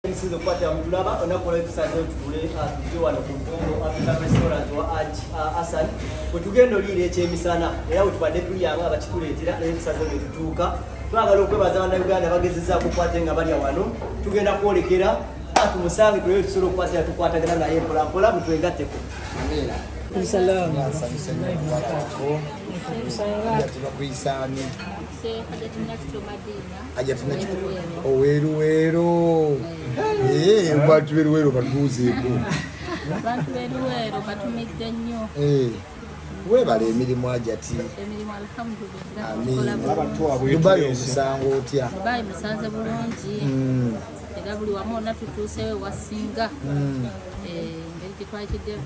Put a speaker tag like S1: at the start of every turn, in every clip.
S1: Sinzo kwata mtulaba onakola episazo tule atuje wano ku Mpombo African Restaurant wa Asan kutugendo lile ekyemisana era utubadde tuliyanga abakituleetera episazo netutuuka twagala okwebaza bana Uganda bagezezza kukwata nga bali wano tugenda kwolekera atumusange tuyo tusolo kwata tukwatagana naye mpola mutwengateko amina
S2: Salama
S3: tubakuisani
S2: oweruwero bantu beruwero batuuzeeko
S4: bantu beruwero batumidde nnyo
S3: webala emirimu ajati
S4: emirimu alhamdulillah
S3: Dubai omusango otya
S4: Dubai musanze bulungi era buli wamu wonna tutuuseewo wasinga engeri gyetwayitidde mu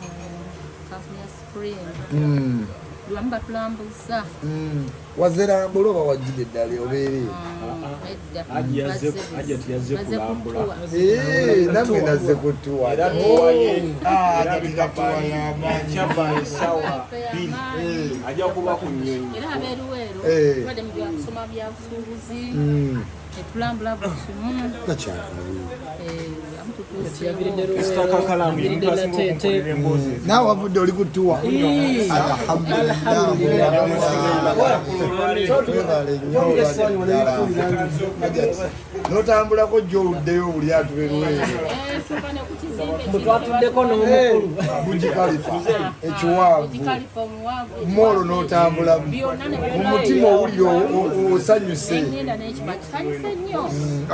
S4: California Spring Luamba tulambuza
S3: wazerambula oba wajjire eddala obeere namwe nazze kutuwa
S1: ajja kuba ku nnyonyi
S4: era abeeruweero tubadde mu byakusoma byabusuubuzi etulambula buli kimu
S3: naawe wavudde oli kutuwa notambulako gyoluddeyo obuli atuberuweero
S2: twatuddeko n'omukulu
S3: bugikalifa ekiwanvu moolo notambulamu mu mutima owulire osanyuse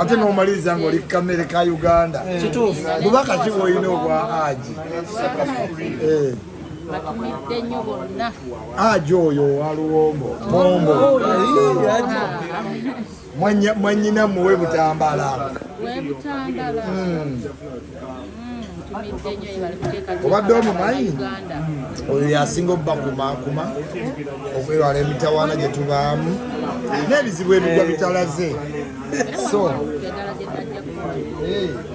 S3: ate n'omaliriza ngaoli kamere ka Uganda bubaka ki bwolina obwa Aji
S4: batumidde nnyo bonna
S3: Aji oyo wa Luwombo Mpombo mwanyina muwe Butambala obadde omumanyi oyo yasinga obba kumakuma okwewala emitawaana gye tubaamu n'ebizibu ebigwa bitalaze so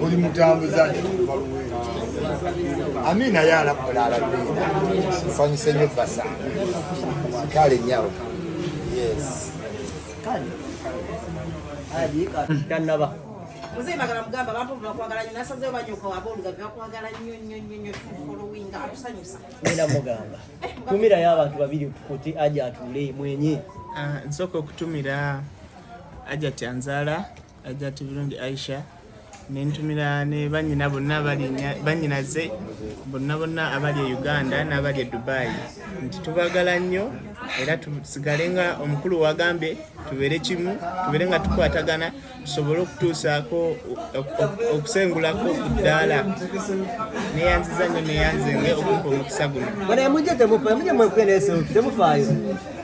S3: oli mutambuza Amina yalabula nsanyuse nnyo basa kale nyawo yes
S1: tanaba
S5: Muzimagala mugamba abantu bakwagala nnyo nasazeyo banyoka wabolga bakwagala nnyo following atusanyusa
S1: nina mugamba tumira y'abantu babiri kuti aja atule mwenye
S6: nsooka okutumira Ajati Anzala Ajati Burundi Aisha nentumira ne banyina bonna banyinaze bonna abali e Uganda n'abali e Dubai nti tubagala nnyo era tusigale nga omukulu wagambe tubeere kimu tubeere nga tukwatagana tusobole okutuusaako okusengulako ku ddaala neyanziza nnyo neyanzenge okumpa omukisa guno
S1: bana mujje mwekwendeese temufaayo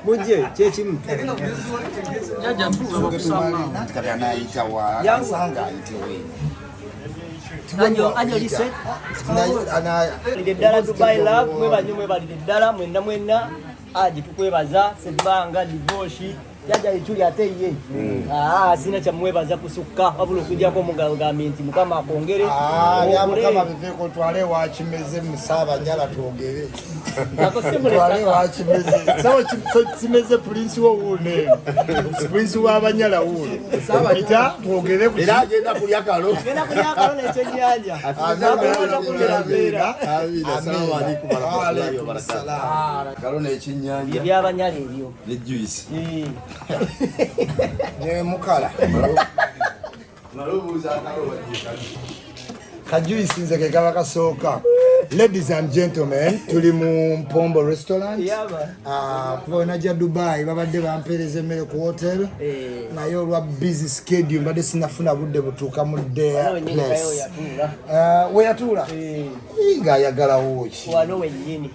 S1: mujje kyekimu Anjo lise ddala Dubai Love mwebalire ddala mwenna Aji tukwebaza Sebbanga divorce yaja ituli ate ye sina kya mwebaza kusukka wabula okujjako mugambi nti Mukama akongere
S3: Mukama biveko twale wakimeze musaba njala twogere twale wakimeze sawa kimeze prince wo wune prince w'abanyala wune ita twogere ku era agenda kulya kalo
S1: n'ekyennyanja
S3: assalamu alaikum warahmatullahi wabarakatuh kalo n'ekyennyanja
S1: ebyabanyala ebyo
S3: ne juice ne mukala kajuisi nze ke kaba kasooka. Ladies and gentlemen, tuli mu Mpombo restaurant. Kuba najja Dubai babadde bampeereza emmere ku hotel naye olwa busy schedule mbadde sinafuna budde butuuka mu their place. Weyatuula ng'ayagalawo ki
S1: wano wennyini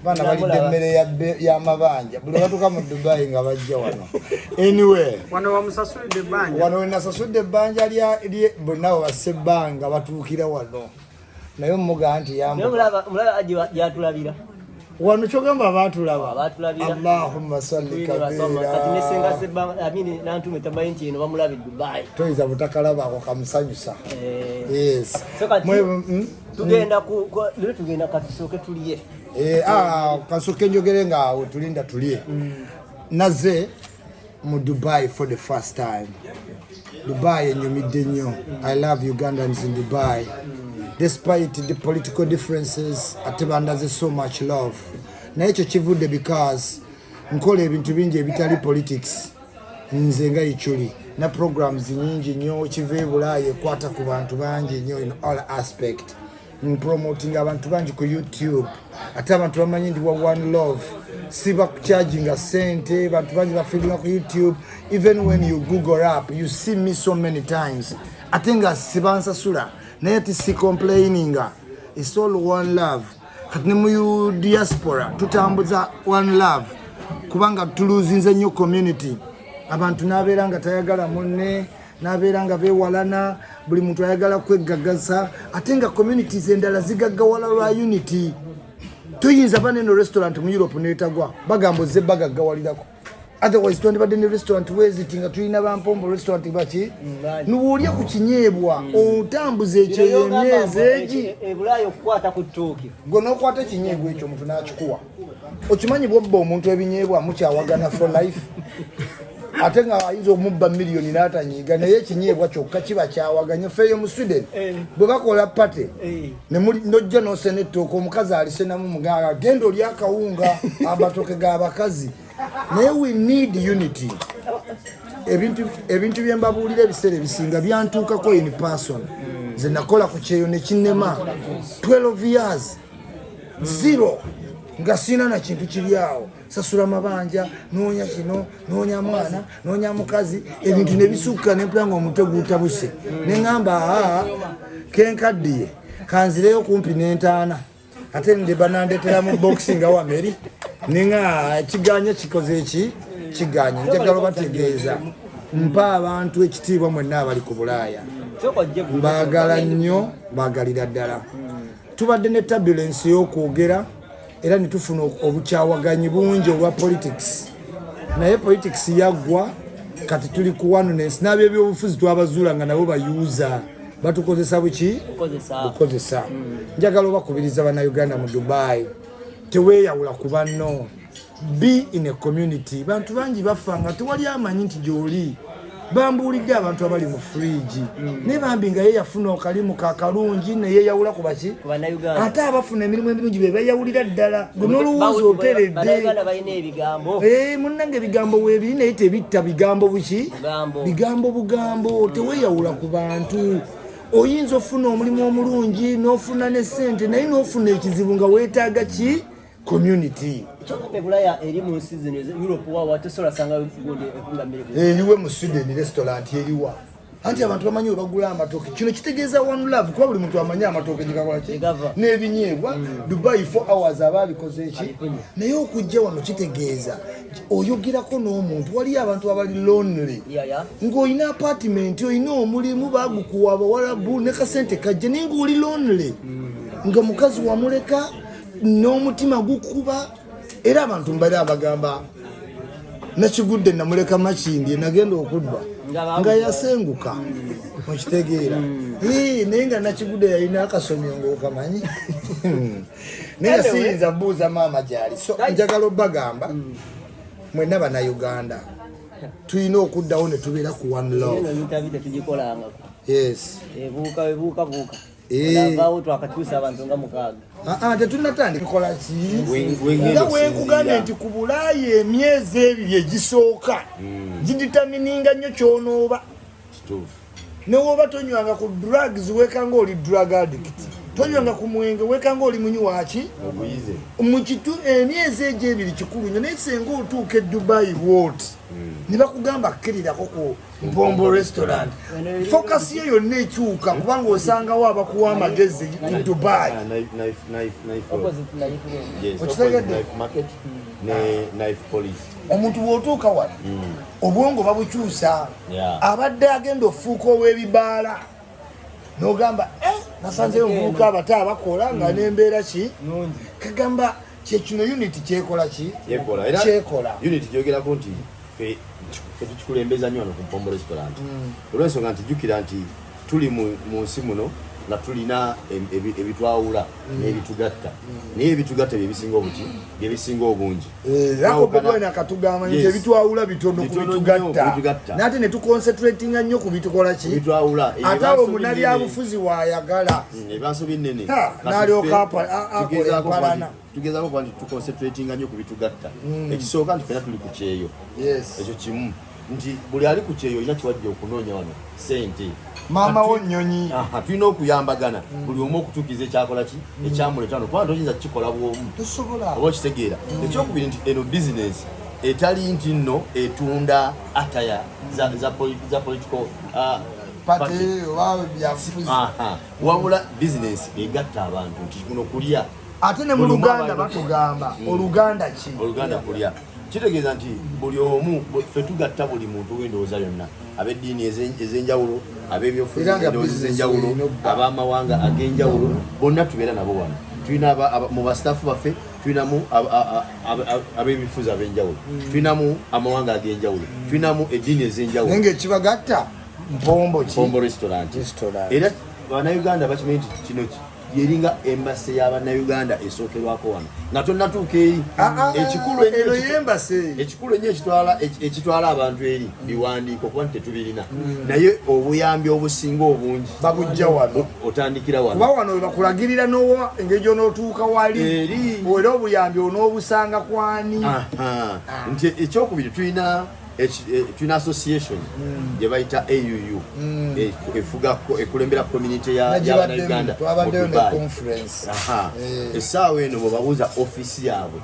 S3: bana balidde emmere y'amabanja buli batuuka mu Dubai nga bajja wano. Anyway,
S2: wano wamusasulidde ebbanja
S3: wano wenasasudde ebbanja bonna ba Sebbanga batuukira wano naye muga nti
S1: mulaba yatulabira
S3: wano kyogamba abatulaba
S1: abatulabira
S3: Allahumma salli kabira
S1: kati ne Senga Sebbanga amini nantume tamanyi nti eno bamulabi Dubai
S3: toyiza butakalaba ako kamusanyusa yes
S1: so kati tugenda katusooke tuliye
S3: kasooke njogere ngaawe tulinda tulye naze mu Dubai for the first time Dubai enyumidde nnyo. I love Ugandans in Dubai. Despite the political differences, ate bandaze so much love. Naye ekyo kivudde because nkola ebintu bingi ebitali politics. Nze nga Ichuli. Na programs nyingi nnyo kiva e Bulaaya ekwata ku bantu bangi nnyo in all aspect. Promoting abantu bangi ku YouTube. Ate abantu bamanyi ndi wa One Love. Siba charging a Sente, bantu bangi bafeelinga ku YouTube. Even when you Google up, you see me so many times. Ate nga sibansasula. Naye ati si complaining. It's all One Love. Kati ne mu diaspora tutambuza One Love. Kubanga tuluzinze nnyo community. Abantu nabeera nga tayagala munne, nabeera nga beewalana, buli muntu ayagala kweggagaza, ate nga communities endala zigaggawala lwa unity. Tuyinza bane no restaurant mu Europe neetagwa bagamba ozze bagaggawalirako. Otherwise twandibadde ne restaurant weziti nga tulina ba Mpombo restaurant baki nuwulya ku kinyeebwa otambuza ekyo emyezi egi
S1: ebulayo okukwata ku ttooki
S3: gwe n'okwata ekinyeebwa ekyo omuntu n'akikuwa. Okimanyi bw'obba omuntu ebinyeebwa mukyawagana for life. Ate nga ayinza omubba miliyoni n'atanyiiga naye ekinyeebwa kyokka kiba kyawaganye. Feeyo mu Sweden bwe bakola pate n'ojja n'osena ettooka omukazi alisenamu muganga genda oli akawunga amatooke g'abakazi. Naye we need unity. Ebintu bye mbabuulira ebiseera ebisinga byantuukako in person. Nze nakola ku kyeyo ne kinnema 12 years zero nga sina na kintu kiri awo. Sasula mabanja, noonya kino, noonya mwana, noonya mukazi, ebintu ne bisuuka ne mpulanga omutwe gutabuse. Ne ngamba kenkaddiye kanzireyo kumpi n'entaana. Ate nde banandetera mu boxing awa Mary. Ninga kiganya kikoze eki kiganya njagala bategeeza mpa abantu ekitiibwa mwenna abali ku Bulaaya. Baagala nnyo baagalira ddala. Tubadde ne turbulence y'okwogera era ne tufuna obukyawaganyi bungi olwa politics. Naye politics yaggwa kati tuli ku oneness n'ab'ebyobufuzi twabazuula nga nabo bayuuza batukozesa buki bukozesa. Njagala obakubiriza bannayuganda mu Dubai teweeyawula ku banno. Be in a community. Bantu bangi bafa nga tewali amanyi nti gy'oli. Bambuulidde abantu abali mu fridge naye bambi nga ye yafuna okalimu kakalungi ne yeeyawula ku baki ate abafuna emirimu emirungi be beeyawulira ddala. Gwe n'olowooza oteredde munnange ebigambo weebiri naye tebitta bigambo buki bigambo teweeyawula ku bantu. Oyinza ofuna omulimu omulungi n'ofuna ne ssente naye n'ofuna ekizibu nga weetaaga ki community.
S1: Ebulaya eri mu season Europe wa watosola sanga gundi efungambire.
S3: Eriwe mu Sweden restaurant eriwa. Anti abantu bamanyi bagula amatooke. Kino kitegeeza One Love kuba buli muntu amanyi amatooke gikakola ki n'ebinyeebwa. Dubai 4 hours ababikoze eki naye okujja wano kitegeeza oyogerako n'omuntu wali abantu abali lonely ng'olina apartment olina omulimu bagukuwa abawalabu ne kasente kajja naye ng'oli lonely nga mukazi wamuleka n'omutima gukuba. Era abantu mbali abagamba nakigudde namuleka makindi nagenda okudda nga yasenguka mukitegeera naye nga nakigudde yalina akasomyo ng'okamanyi naye siyinza buuza maama gyali. So njagala obbagamba mwenna bannayuganda tulina okuddawo ne tubeera ku One Love. Yes
S1: ebuuka Olavawo twakatuusa abantu nga mukaaga.
S3: Tetunnatandika kukola ki? Nga wenkugambye nti ku Bulaaya emyezi ebiri egisooka giditamininga nnyo ky'onooba. Ne wooba tonywanga ku drugs weekanga oli drug addict. Tonywanga ku mwenge weekanga oli munywi waki? Mu kitu emyezi egyo ebiri kikulu nnyo naye singa otuuka e Dubai World ne bakugamba kkiririrako ku Mpombo restaurant. Focus ye yonna ekyuka kubanga osangawo abakuwa amagezi ku Dubai. Omuntu bw'otuuka wano obwongo babukyusa. Abadde agenda ofuuka ow'ebibaala n'ogamba nasanzeyo omuvubuka abato abakola nga n'embeera ki kagamba kyekino unity kyekola ki kyekola
S7: unity kyogerako nti tetukikulembeza nnyo wano ku Mpombo restaurant olw'ensonga nti jjukira nti tuli mu nsi muno nga tulina ebitwawula n'ebitugatta naye ebitugatta bye bisinga obungi
S3: ako bwena katugamba nti ebitwawula bitono ku bitugatta nate ne tuconcentratinga nnyo ku bitukola ki ate awo munabyabufuzi waayagala
S7: ebyanso binene
S3: n'alyoka akola empalana
S7: tugezaako kuba nti tuconcentratinga nnyo ku bitugatta ekisooka nti fena tuli ku kyeyo ekyo kimu nti buli ali ku kyeyo olina kiwajja okunoonya wano sente
S3: maama wo nnyonyi
S7: tulina okuyambagana buli omu okutuukiza ekyakola ki ekyamuleta wano kubanga toyinza kukikola bwomu oba okitegeera ekyokubiri nti eno bizinesi etali nti nno etunda ataya za political wabula bizinesi egatta abantu nti kuno kulya
S3: ate ne mu Luganda batugamba oluganda ki
S7: oluganda kulya kitegeeza nti buli omu ffe tugatta buli muntu w'endowooza yonna ab'eddiini ez'enjawulo ab'ebyobufuzi ez'enjawulo ab'amawanga ag'enjawulo bonna tubeera nabo wano tulina mu basitaafu baffe tulinamu ab'ebifuzi ab'enjawulo tulinamu amawanga ag'enjawulo tulinamu eddiini ez'enjawulo
S3: naye ng'ekibagatta mpombo
S7: restaurant era bannayuganda bakimanyi nti kino yeringa embase y'abannayuganda esookerwako wano nga tonnatuuka eri ekikulu ennyo ekitwala abantu eri biwandiiko kuba nti tetubirina naye obuyambi obusinga obungi
S3: babujja wano
S7: otandikira wano
S3: kuba wano webakulagirira engeri gy'onootuuka wali era obuyambi onoobusanga kwani
S7: nti ekyokubiri tulina association gye bayita AUU ekulembera community y'abannayuganda essaawa eno bwe babuuza offisi yaabwe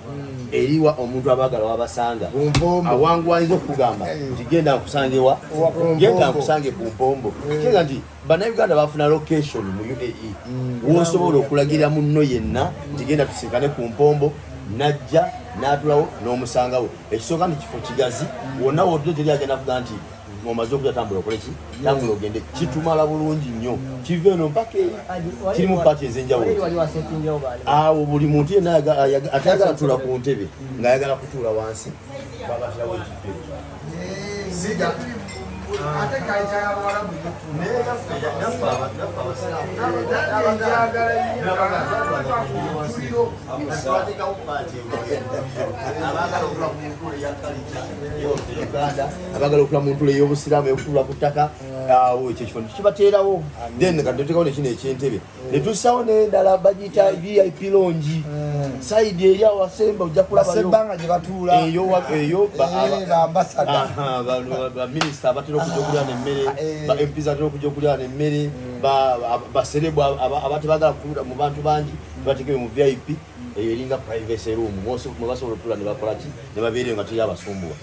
S7: eriwa omuntu abaagala wabasanga awangwanyiza okugamba nti genda nkusangewa genda nkusange ku Mpombo kinga nti bannayuganda bafuna location mu UAE w'osobola okulagirira munno yenna nti genda tusinkane ku Mpombo najja n'atulawo n'omusangawo ekisooka nti kifo kigazi wonna wotule teri agenda kuga nti omaze okuja tambula okole ki tambula ogende kitumala bulungi nnyo kiva eno mpaka eri kirimu paati ez'enjawulo awo buli muntu yenna atayagala kutuula ku ntebe ng'ayagala kutuula wansi babatirawo ekifo ate kaita y'Abawarabu abagala okula mu ntula ey'obusiraamu ey'okutula ku ttaka awo ekyo ekifo kibateerawo then katutekawo nekino ekyentebe netussawo n'endala bagiyita VIP longi saidi eri awo asemba ojja kulabayo
S3: Sebbanga gye batuula
S7: eyo
S3: bambasada
S7: baminisita abatera okujja okulya n'emmere ba MPs atera okujja okulya n'emmere baserebu abatebagala kutuula mu bantu bangi bategewe mu VIP eyo eringa privacy room mwe basobola otuula ne bakola ki ne babeereyo nga teri abasumbuwa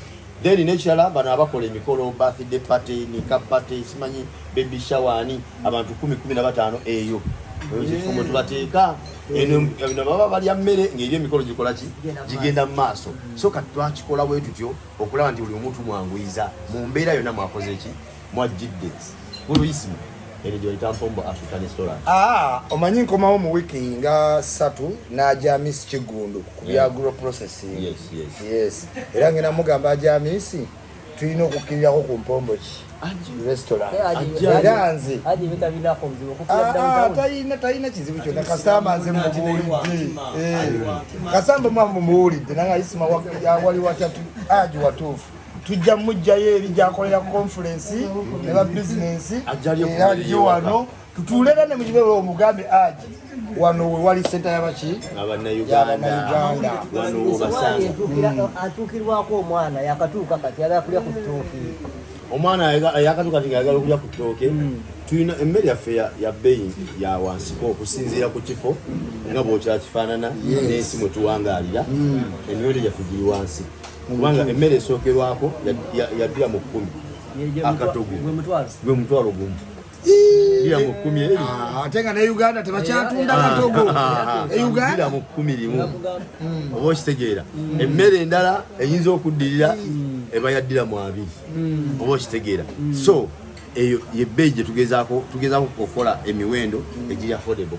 S7: then n'ekirala bano abakola emikolo birthday party nika party simanyi baby shower ni abantu 10-15 eyo ekifo mwe tubateeka eno baba balya mmere ng'eri emikolo gikola ki gigenda mu maaso so kati twakikola bwe tutyo okulaba nti buli omuntu mwanguyiza mu mbeera yonna mwakoze ki mwajjidde buluyisimu eno gyolita Mpombo African Restaurant.
S3: Omanyi nkomawo mu wiki nga 3 n'ajamisi Kigundu ku bya agro processing. Yes. Era ngena mugamba ajamisi tulina okukkiririrako ku Mpombo ki restaurant. Ajanze.
S1: Aje bitabinako mzibu kukkirira
S3: talina kizibu kyonna kasamba nze mubuulidde. Kasamba mubuulidde nanga isima wali watatu aji watuufu. Tujja mujjayo eri gyakolera conference ne ba business ajja wano tutuulera ne mukibero omugambe aji wano we wali senta y'abaki
S7: abannayuganda wano basanga
S1: atukirwako omwana yakatuuka kati yagala kulya ku ttooke
S7: omwana yakatuuka kati yagala okulya ku ttooke tulina emmere yaffe ya bbeeyi ya wansiko okusinziira ku kifo nga bw'okira kifaanana n'ensi mwe tuwangaalira emiwendo gyaffe giri wansi kubanga emmere esookerwako yaddira mu 10 akatogo gwe mutwalo gumu dira mu 10 eri
S3: ate nga ne Uganda tebakyatunda katogo
S7: dira mu 11 oba okitegeera emmere endala eyinza okuddirira eba yaddira mu 2 oba okitegeera so eyo yebbeeyi gye tugezaako okukola emiwendo egiri affordable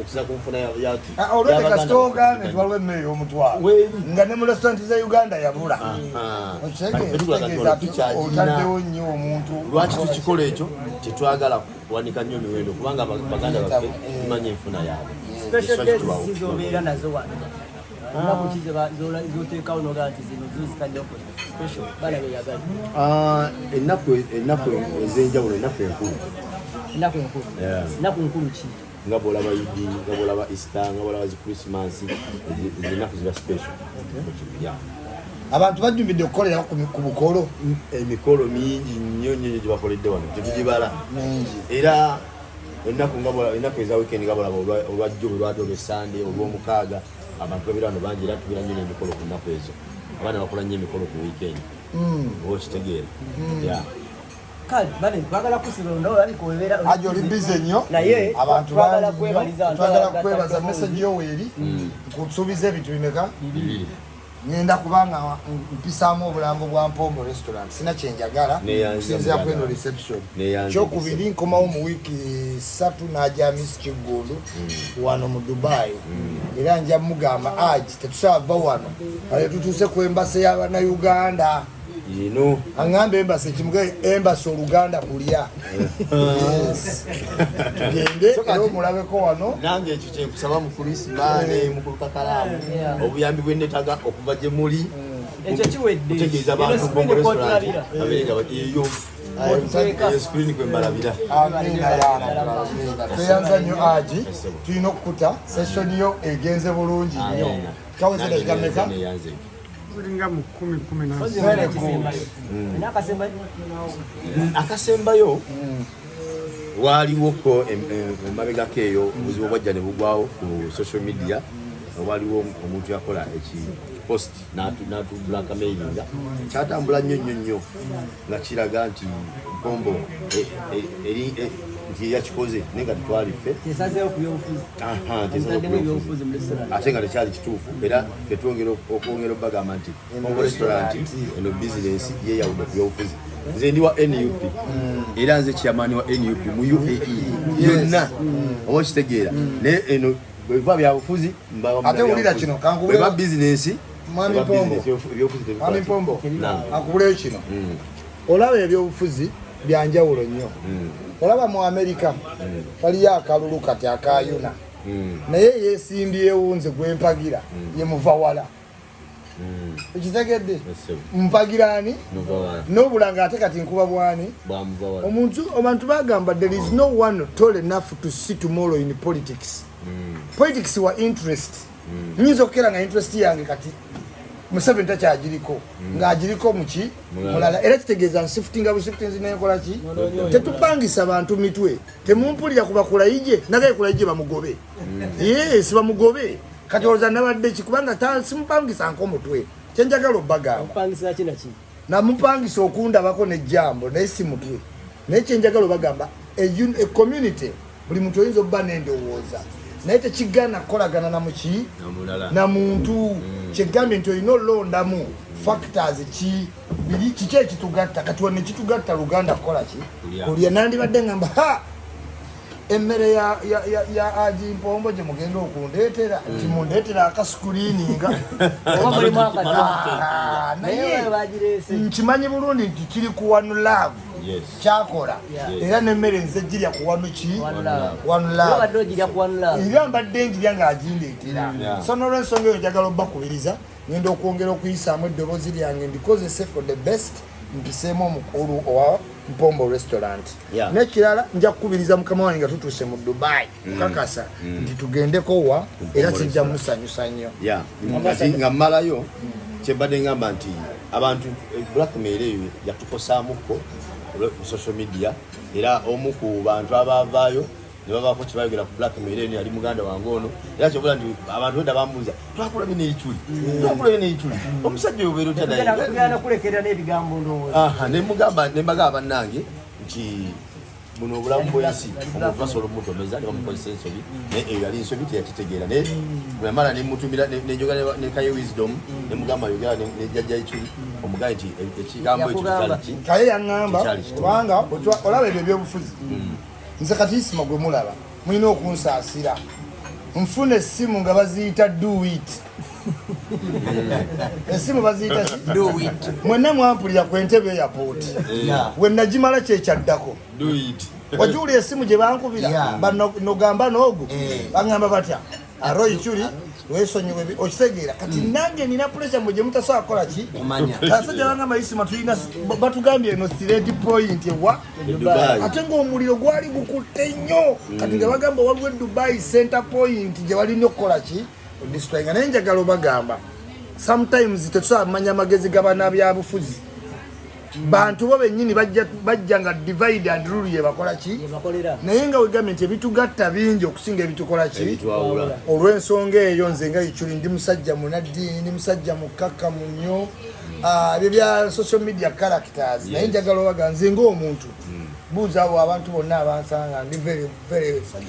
S7: okusa ku nfuna yaki
S3: olwete kasita ogambye nti waliwo emmere y'omutwalo nga ne mu restaurant za Uganda yabula otaddewo nnyo omuntu.
S7: Lwaki tukikola ekyo kyetwagala kuwanika nnyo emiwendo kubanga baganda baffe tumanye enfuna yaabwe.
S1: Special days zizobeera nazo wano. Ennaku ki zoteekawo nogaa nti zino zozitaddewo special bana beyagala.
S7: Ennaku ez'enjawulo ennaku enkulu.
S1: Ennaku nkulu ki?
S7: Nga bw'olaba Idi, nga bw'olaba Easter, nga bw'olaba zi Christmas, ennaku ziba special.
S3: Abantu bajjumbidde okukolera ku bukolo.
S7: Emikolo mingi nnyo nnyo gye bakoledde wano tetugibala. Era ennaku eza weekend nga bw'olaba olwajjo olwadde olw'Essande olw'omukaaga abantu babira wano bangi era tubira nnyo n'emikolo ku nnaku ezo. Abaana bakola nnyo emikolo ku weekend. Oba okitegeera.
S1: Kale bane twagala kusironda oliko webeera
S3: ajo oli busy nnyo
S1: naye
S3: abantu
S1: twagala kwebaliza
S3: twagala kwebaza message yo weeri nkusuubiza ebintu bimeka ngenda kubanga mpisaamu obulambo bwa Mpombo restaurant sina kyenjagala kusinzira ku eno reception kyokubiri nkomawo mu wiiki 3 n'ajja Miss Kiggundu wano mu Dubai era nja mugamba Hajji tetusava wano ale tutuuse ku embasi y'Abannayuganda angambe embasi kimuge embasi Oluganda kulya tugende era omulabeko wano
S7: nange ekyo kyenkusaba mukulu Isimane mukulu KAKALAAMU obuyambi bwennetaga okuva gye muli
S1: ekyo kiwedde
S7: kutegeeza abantu Mpombo restaurant abeera nga eyo screen kwe mbalabira.
S3: Tweyanza nnyo Hajji tulina okukuta session yo egenze bulungi nnyo kaweze dakika mmeka
S2: kulinga mu 10
S7: akasembayo waliwoko emabegako eyo obuzibu bwajja ne bugwawo ku social media waliwo omuntu yakola post blackmailinga kyatambula nnyo nga kiraga nti Mpombo nti yakikoze naye nga tetwaliffe ate nga tekyali kituufu era tetwongera obbagamba nti Mpombo restaurant eno bizinensi yeyawudde ku byobufuzi. Nze ndi wa NUP era nze chairman wa NUP mu UAE yonna oba okitegeera naye eno bweba byabufuzi
S3: ate wulira kino
S7: bweba bizinensi
S3: Mwami Mpombo akubuleyo kino olaba ebyobufuzi byanjawulo nnyo olaba mu Amerika waliyo akalulu kati akayuna naye yeesimbyewo nze gwempagira ye muvawala ekitegedde mpagirani n'obulanga ate kati nkuba bwani abantu bagamba there is no one tall enough to see tomorrow in politics. Politics wa interest nyinza okukera nga interest yange kati Museveni takyagiriko ng'agiriko muki mulala era kitegeeza nsiftinga busiftinzi nekola ki tetupangisa abantu mitwe temumpulira kubakulayije nagaye kulayije bamugobe yes bamugobe kati olowooza nabadde kikubanga simupangisa nkomutwe kyenjagala obbagamba namupangisa okundabako nejjambo naye si mutwe naye kyenjagala obagamba a community buli muntu oyinza obba n'endowooza naye tekigaana kukolagana namuki na muntu kyegambye nti olina olondamu factors kiki ekitugatta kati wane ekitugatta Luganda kukola ki kulya nandibadde ngamba emmere ya Hajji Mpombo gye mugenda okundeetera nti mundeetera akascreeninga naye nkimanyi bulungi nti kiri ku One Love kyakola era n'emmere nze girya ku wano ki One Love era mbadde njirya ng'agindeetera so n'olwensonga eyo njagala obbakubiriza ngenda okwongera okuyisaamu eddoboozi lyange ndikozese for the best mpiseemu omukulu owa Mpombo restaurant n'ekirala nja kukubiriza mukama wange nga tutuuse mu Dubai kukakasa nti tugendeko wa era kijja musanyusa nnyo
S7: nga mmalayo kyembadde ngamba nti abantu blackmail eyo yatukosaamuko ku social media era omu ku bantu abavaayo ne babaako kyebayogera ku blackmail eno yali muganda wange ono era kyobula nti abantu wenda bamubuuza twakulabye n'ekituli omusajja oyo obeera otya naye
S1: kulekerera n'ebigambo ndowooza
S7: nembagamba bannange nti buno obulamu bw'ensi omuntu basobola omutomeza ne bamukozesa ensobi naye eyo yali ensobi teyakitegeera naye bwe yamala nemutumira nenjoga ne kaye wisdom ne mugamba yogera ne jjajja Ichuli omugaye nti ekigambo ekyo kyali ki
S3: kaye yaŋŋamba kubanga olaba ebyo ebyobufuzi nze kati isima gwe mulaba mulina okunsaasira nfuna essimu nga baziyita do it essimu baziyita do it mwenna mwampulira ku Entebbe airport we nagimala kyekyaddako wajuwulira essimu gye bankubira banogamba n'ogo baŋŋamba batya aro Ichuli wesonyiwe okitegeera kati nange nina pressure mu gye mutasobola kukola ki asajja bangamba isima tulina batugambye eno straight point ewa ate ng'omuliro gwali gukutte nnyo kati nga bagamba waliwo Dubai center point gye balina okukola ki destroyinga naye njagala obagamba sometimes tetusobola kumanya amagezi g'abannabyabufuzi bantu bo bennyini bajja nga divide and rule yebakola ki naye nga wegambye nti ebitugatta bingi okusinga ebitukola ki olw'ensonga eyo nze nga Ichuli ndi musajja munaddiini ndi musajja mukkakkamu nnyo ebyo bya social media characters naye njagala obaga nze ng'omuntu buuza abo abantu bonna abansanga ndi very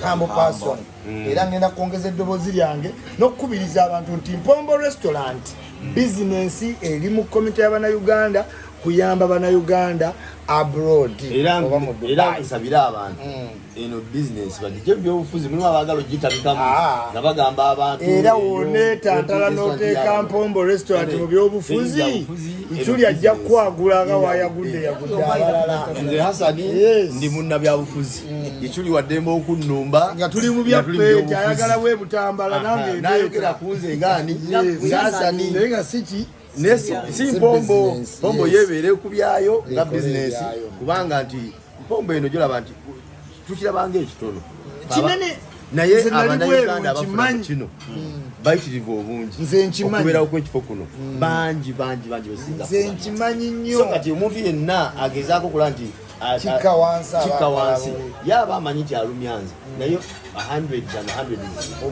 S3: humble person era ngenda kwongeza eddoboozi lyange n'okukubiriza abantu nti Mpombo restaurant bizinensi eri mu komite y'Abannayuganda kuyamba Bannayuganda abroad
S7: era nsabira abantu eno business bagije byobufuzi mulimu abagalo gitabikamu nga bagamba abantu
S3: era wonetantala n'oteeka Mpombo restaurant mu byobufuzi Ichuli ajja kwagula nga wayagudde abalala
S7: nze Hasani ndi munna byabufuzi Ichuli waddemba okunnumba
S3: nga tuli mu byaffe ayagala we butambala nange
S7: nayogera kunze ngani Hasani
S3: naye nga siki
S7: si Mpombo yebeere ku byayo nga business kubanga nti Mpombo eno gyolaba nti tukirabanga ekitono
S3: kinene
S7: naye Abannayuganda abafuna kino bayitirivu obungi okubeerawo kw'ekifo kuno bangi besinga
S3: nze nkimanyi nnyo
S7: so kati omuntu yenna agezaako okola nti
S3: kikka wansi
S7: yaba amanyi nti alumyanze naye 100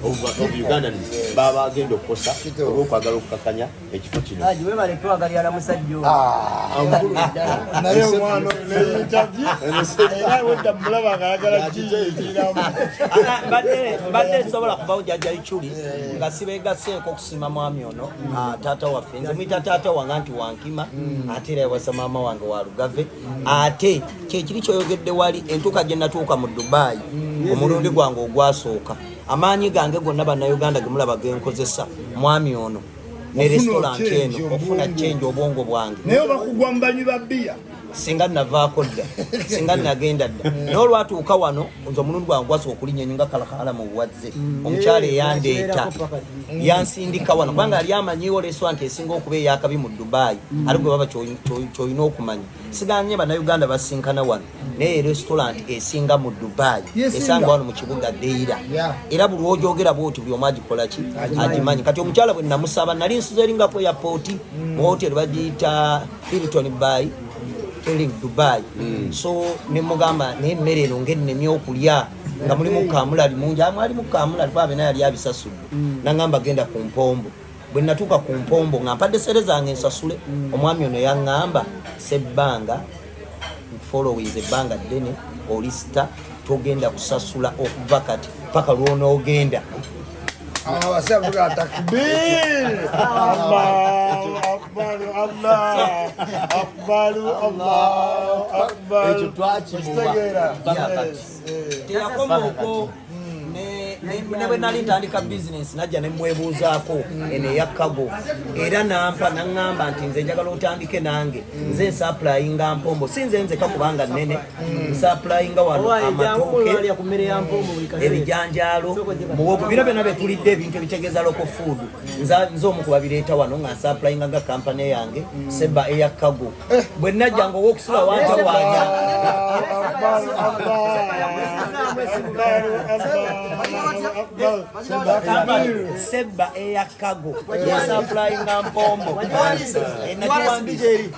S7: of Ugandans baba agenda okukosa olw'okwagala okukakanya ekifo kino
S3: naye omwana interview era wedda mulaba ngayagala kiyitiramu
S8: badde sobola kubawo jjajja Ichuli nga sibeegaseeko okusiima mwami ono taata waffe nze mwita taata wange nti wankima ate era ewasa maama wange wa Lugave ate kyekiri kyoyogedde wali entuuka gye natuuka mu Dubai omulundi gwange ogwasooka amaanyi gange gonna Bannayuganda ge mulaba genkozesa mwami ono ne restaurant eno okufuna change obwongo bwange
S3: naye bakugwa mu banywi ba bbiya
S8: singa navaako dda singa nagenda dda naye olwatuuka wano nze omulundi gwange gwasooka okulinnya ennyunga KAKALAAMU buwadze omukyala eyandeeta yansindika wano kubanga yali amanyiwo restaurant esinga okuba eyakabi mu Dubai ali gwe baba kyolina okumanya siganye Bannayuganda basinkana wano naye restaurant esinga mu Dubai esanga wano mu kibuga Deira era buli ogyogera bwoti buli omu agikola ki agimanyi kati omukyala bwe namusaba nali nsuze eringa ku airport mu hoteli bagiyita Hilton by Dubai so nemugamba n'emmere eno ng'ennemye okulya nga mulimu kamulali mungi amwali mu kamulali babe naye yali abisasudde nangamba genda ku Mpombo bwe natuuka ku Mpombo nga mpadde sere zange ensasule omwami ono yaŋŋamba Sebbanga following ebbanga ddene olisita togenda kusasula okuva kati paka lw'onoogenda
S3: abasavuga takbir akbar
S7: ekyo twakimuma
S8: teyakoma okwo ne bwe nali ntandika bizinesi najja ne mmwebuuzaako eno eyakkago era nampa naŋŋamba nti nze njagala otandike nange nze nsaplayinga Mpombo si nze nzeka kubanga nnene nsaplayinga wano amatooke ebijanjaalo muwogo bino byonna betulidde ebintu ebitegeeza loko food nze omu kubabireeta wano nga nsaplayinga nga kampani yange Seba eyakkago bwe najjanga ow'okusula wantawanya Seba eyakkago yasaplayinga Mpombo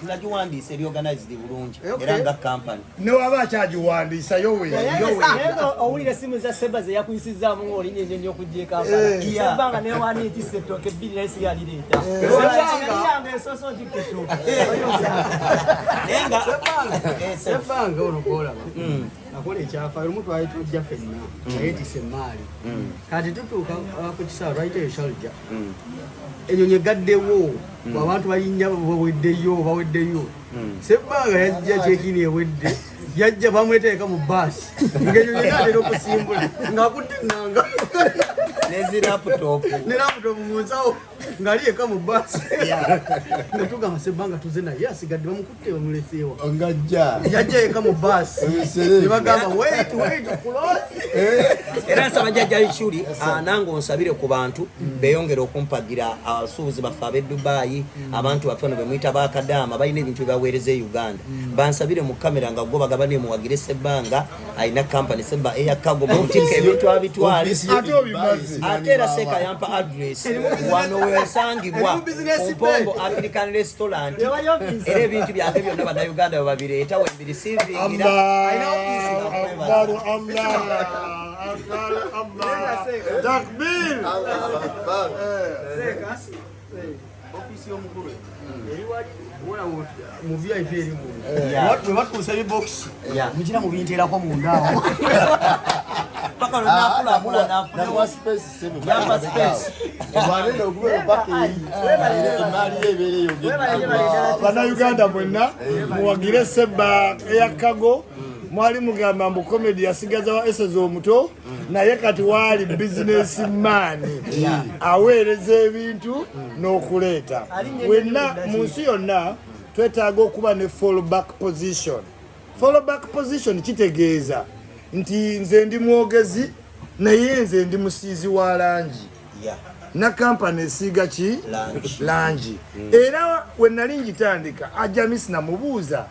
S8: nagiwandiisa eri organized bulungi era nga kampani
S3: newaba akyagiwandiisa yowe
S1: owulira essimu za Seba ze yakuyisizaamu ng'olinnya ennyonyi okujja ekampala Sebbanga newandiitisa ettooke ebbiri naye siyalireeta yange ensoso ntikka ettooke
S8: naye nga
S1: Sebbanga ono gwolaba
S2: nakola ekyafaayo omuntu ayitujja ffenna ayetise emaali kati tutuuka ku kisaawe lwayita eshalja enyonyi egaddewo abantu balinnya baweddeyo Sebbanga yajja kyekini ewedde yajja bamweteeka mu baasi ng'enyonyi naatera okusimbula ng'akutte ennanga
S8: ne laptop
S2: mu nsawo ng'ali eka mu baasi nga tugamba Sebbanga tuze naye asigadde bamukutte bamuleseewa yajja eka mu baasi ne bagamba wait close
S8: era nsaba jjajja Ichuli nange onsabire ku bantu beeyongera okumpagira abasuubuzi baffe ab'e Dubai abantu baffe no bemuyita bakadaama balina ebintu byebaweereza e Uganda bansabire mu kamera nga gwo bagaba ne muwagire Sebbanga alina kampani Sebbanga eyakago mutika ebintu abitwale ate era Seeka yampa address wano wesangibwa Mpombo African Restaurant era ebintu byange byonna bannayuganda bwe babireeta wembiri sivingira
S3: Takbir!
S2: ofisi y'omukulu eri wali mu VIP erimu bwe batuusa ebibokisi mugira mubinteerako mundaawo
S8: paka lwenakulamula nafunawa
S3: bannayuganda mwenna muwagire Sebbanga eyakago mwali mugamba mbu komedi yasigaza wa eseza omuto naye kati waali bizinesi maani aweereza ebintu n'okuleeta wenna mu nsi yonna twetaaga okuba ne fallback position kitegeeza nti nze ndi mwogezi naye nze ndi musiizi wa langi na kampani esiiga ki langi era we nali ngitandika ajamisi namubuuza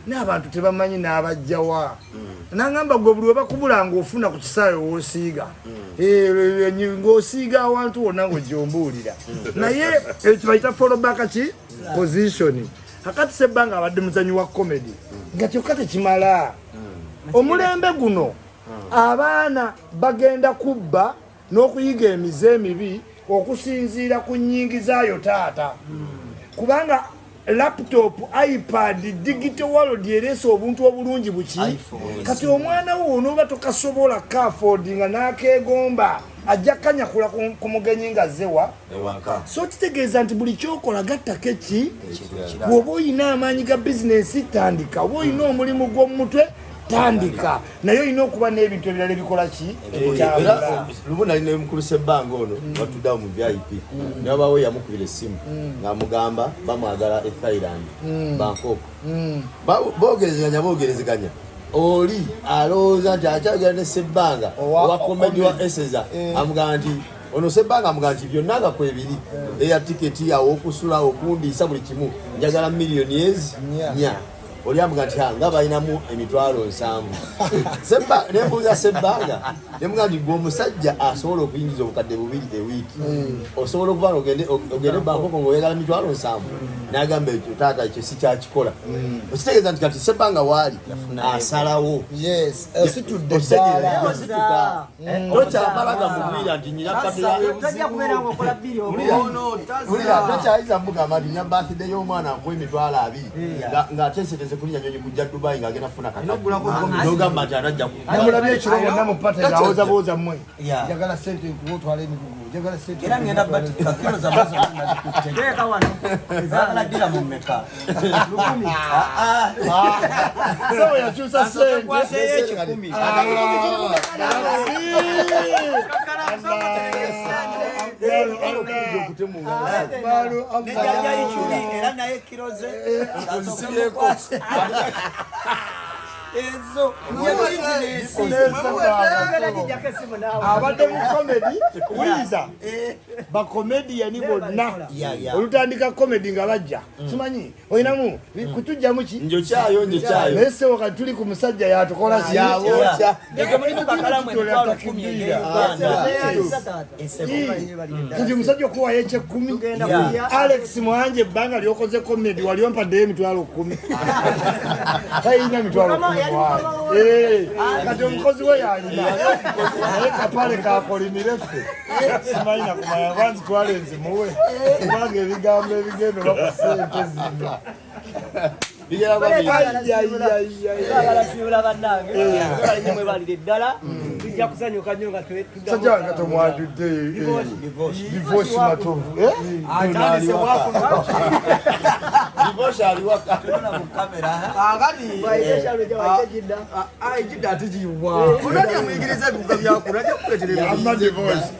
S3: n'abantu tebamanyi n'abajjawa nangamba gwe buli webakubula ng'ofuna ku kisaawe woosiiga ng'osiiga awantu wonna ng'ojjombuulira naye kibayita fallback ki position kakati Sebbanga abadde muzanyi wa comedy nga kyokka tekimala omulembe guno abaana bagenda kubba n'okuyiga emize emibi okusinziira ku nnyingi zaayo taata kubanga laptop, iPad, digital world ereese obuntu obulungi buki kati omwana wo onooba tokasobola kaafodinga n'akeegomba ajja kanyakula ku mugenyi nga zewa so kitegeeza nti buli kyokola gattako eki bw'oba oyina amaanyi ga bizinensi tandika oba oyina omulimu gw'omutwe tandika naye olina okuba n'ebintu ebirala ebikola ki
S7: lubu nali nemukulu Sebbanga ono batuddawo mu VIP nabawo yamukubira essimu ng'amugamba bamwagala e Thailand Bangkok boogerezeganya oli alowooza nti akyagala ne Sebbanga owa komedi wa eseza amugamba nti ono Sebbanga amugamba nti byonna nga kwebiri eya tiketi yawo okusula okundiisa buli kimu njagala miliyoni ezi 4 oli amuga nti nga balinamu emitwalo 7 nembuuza Sebbanga nemugamba nti gwe omusajja asobola okuyingiza obukadde 2 ewiiki osobola okuba ogende Bangkok ng'oyagala mitwalo 7 n'agamba ekyo taata ekyo si kyakikola okitegeeza nti kati Sebbanga waali asalawo tokyamalaga mugwira nti nyina kattokyayinza mugamba nti nya birthday y'omwana nkuwa emitwalo 2 ng'ateeseteze kulinya nyonyi kujja Dubai ng'agenda funa kakagamba nti anajja
S3: namulabye ekiro bonna mu pate ng'awozabooza mmwe njagala sente nkuwa otwala emigugu njagala sente
S8: era ngenda batika kilo za bazo nazikuteeka wano ezagala dira mu mmeka 10
S3: so yakyusa sente
S8: nejjajja Ichuli era naye kiroze ezo
S3: abadde mu komedi uliza bakomediyani bonna olutandika komedi nga bajja simanyi olinamu kutujjamu ki
S7: njokyayo
S3: naye sewo kati tuli ku musajja yatukola kati omusajja okuwayo ekye-10 Alex Mwanje ebbanga lyokoze komedi wali ompaddeyo emitwalo 10 tayina emitwalo 10 kati omukozi we yalina naye kapale kakolimire ffe simanyi nakumanya banzi twalenze muwe kubanga ebigambo ebigendo baku sente zino
S7: bigera babiri
S1: siibula bannange bali mwe balire ddala tujja kusanyuka nnyo nga
S3: sajja nga tomwajudde divorce matovu
S2: atandise bwafuna
S7: divorce aliwaka
S2: ejidda atijiibwa onali amuyigiriza ebibuga byakula ajja kukuleetera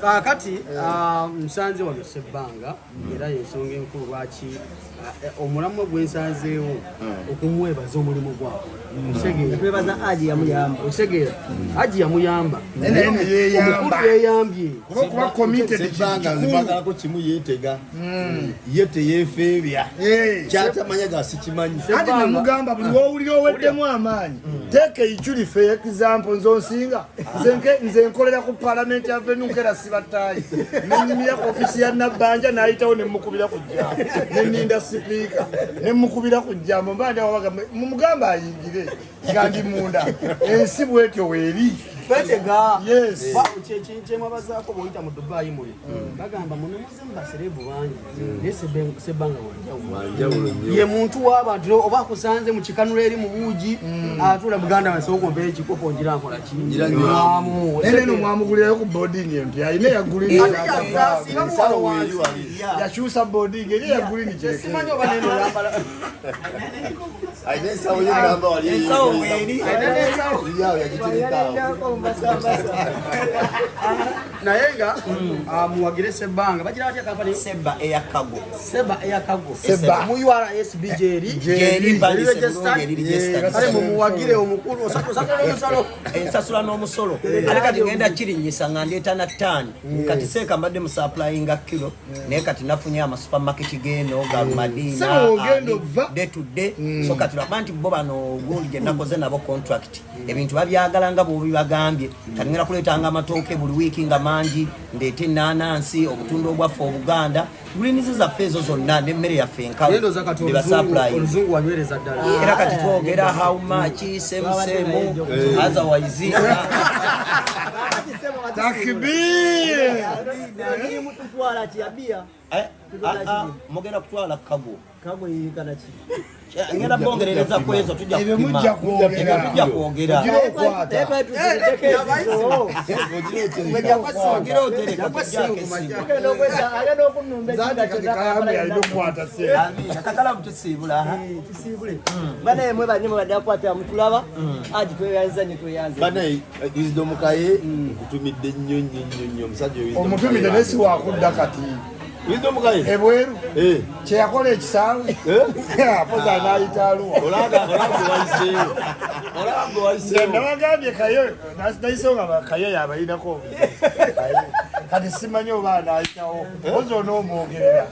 S2: kaakati nsanze wano Sebbanga era yensonga enkulu lwaki omulamwa gwensanzeewo okumwebaza omulimu gwabwe
S1: twebaza Hajji yamuyamba
S2: otegeera Hajji yamuyamba omukulu yeyambye
S3: kuba committed
S7: zibagalako kimu yeetega ye teyeefeebya kyatamanya gasikimanyi
S3: ati namugamba buli wowulira oweddemu amaanyi teeka eiculi fe example nzonsinga nze nkolera ku parliament avenue nkera sibataayi nenyumira ku ofisi ya Nabbanja nayitawo nemukubira ku jjambo neninda sipiika nemukubira ku jjambo mbanja wabaga mumugamba ayingire nga ndi munda ensi bwetyo weeri
S2: betega
S3: yes
S2: kyemwabazaako bwoyita mu Dubai muli bagamba munemuze mubaserevu bangi naye Sebbanga wanjawulo ye muntu w'abantu oba akusanze mu kikanula eri mu buugi atula Buganda basobola ekikopo ngira nkola kinyamu
S3: eno mwamugulirayo ku boarding empya ayina yagulira yakyusa boarding eri yagulini
S2: simanyi oba neno yambala
S7: ayina ensawo yegamba wali
S2: naye nga muwagire Sebbanga bagira batya kampani
S8: Seba eyakago
S2: mu URSB jeri kale mumuwagire omukulu
S8: ensasula n'omusolo ate kati ngenda kirinyisa nga ndeeta na ttaani kati seeka mbadde musaplayinga kilo naye kati nafunye amasupermarket geno ga Madina day to day so kati lwaba nti bo bano gundi gye nakoze nabo contract ebintu babyagala nga bwebibagambye kati ngenda kuleetanga amatooke buli wiiki nga mangi ndeete ennaanansi obutunda obwaffe Obuganda greenizi zaffe ezo zonna n'emmere yaffe
S2: oluzungu wanywereza ddala
S8: era kati twogera how much semusemu otherwise
S3: takbir
S8: mugenda kutwala kago
S1: kago yikana ki
S8: ngenda bongerereza kwezo tujja kupima tujja kwogera kakalamu tusiibula
S1: banaye mwe banyuma badde akwata mutulaba Hajji tweyanza ne tweyanza
S7: banaye izidomukaye nkutumidde nnyo nnyo omusajja
S3: omutumidde nesi wakudda kati
S7: izidomukaye
S3: ebweru kyeyakola ekisaawe apoza anayita aluwa nabagambye kayo nayisonga kayo yabalinako kati simanyi oba anayitawo oza onoomwogerera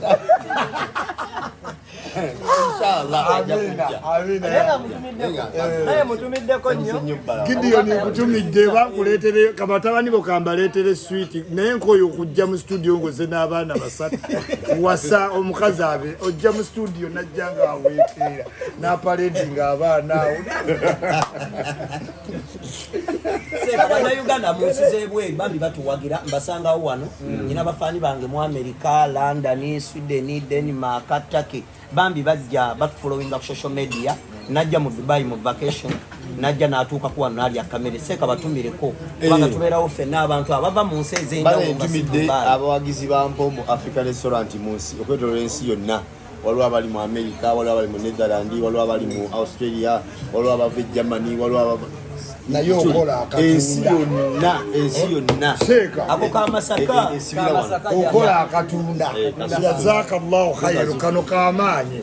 S1: naye mutumiddeko nnyo
S3: Gideoni nkutumidde bakuleetere kabatabani bo kambaleetere switi naye nkoyo okujja mu studio ngoze n'abaana basatu wasa omukazi abe ojja mu studio najja nga aweeteera n'apaledinga abaana awo
S8: Uganda munsize ebweru bambi batuwagira mbasangawo wano nyina bafaani bange mu America, London, Sweden, Denmark, Turkey bambi bajja batufollowinga ku social media najja mu Dubai mu vacation najja n'atuuka ku wano n'alya kamere seeka batumireko kubanga tubeerawo ffenna abantu abava mu nsi ez'enjawulo
S7: ntumidde abawagizi ba Mpombo African Restaurant mu nsi okwetooloola ensi yonna waliwo abali mu America, waliwo abali mu Netherland, waliwo abali mu Australia, waliwo abava e Germany, waliwo abava
S3: naye okola
S7: ensi yonna
S8: ako kamasaka
S3: okola akatunda jazakallahu khairu kano kamaanyi